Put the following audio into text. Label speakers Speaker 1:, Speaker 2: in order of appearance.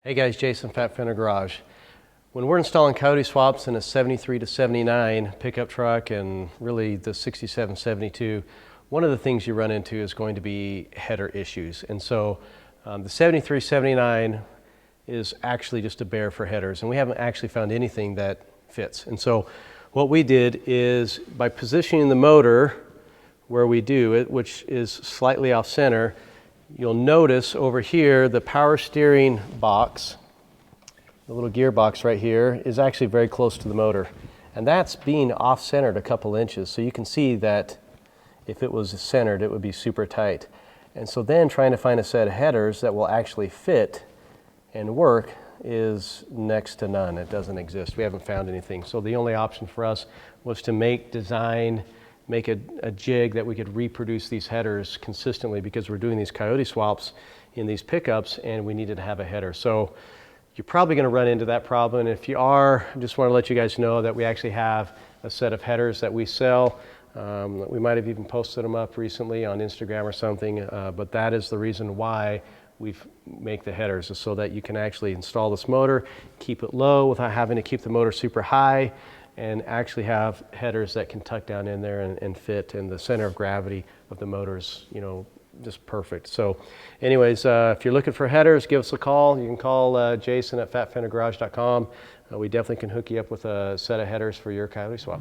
Speaker 1: Hey guys, Jason, Fender Garage. When we're installing Coyote swaps in a 73 to 79 pickup truck and really the 67, 72, one of the things you run into is going to be header issues. And so the 73, 79 is actually just a bear for headers, and we haven't actually found anything that fits. And so what we did is, by positioning the motor where we do it, which is slightly off center, you'll notice over here the power steering box, the little gearbox right here, is actually very close to the motor. And that's being off-centered a couple inches. So you can see that if it was centered, it would be super tight. And so then trying to find a set of headers that will actually fit and work is next to none. It doesn't exist. We haven't found anything. So the only option for us was to make a jig that we could reproduce these headers consistently, because we're doing these Coyote swaps in these pickups and we needed to have a header. So you're probably going to run into that problem. And if you are, I just want to let you guys know that we actually have a set of headers that we sell. We might have even posted them up recently on Instagram or something, but that is the reason why we make the headers, is so that you can actually install this motor, keep it low without having to keep the motor super high, and actually have headers that can tuck down in there and fit, and the center of gravity of the motor's, you know, just perfect. So anyways, if you're looking for headers, give us a call. You can call Jason at fatfendergarage.com. We definitely can hook you up with a set of headers for your Coyote swap.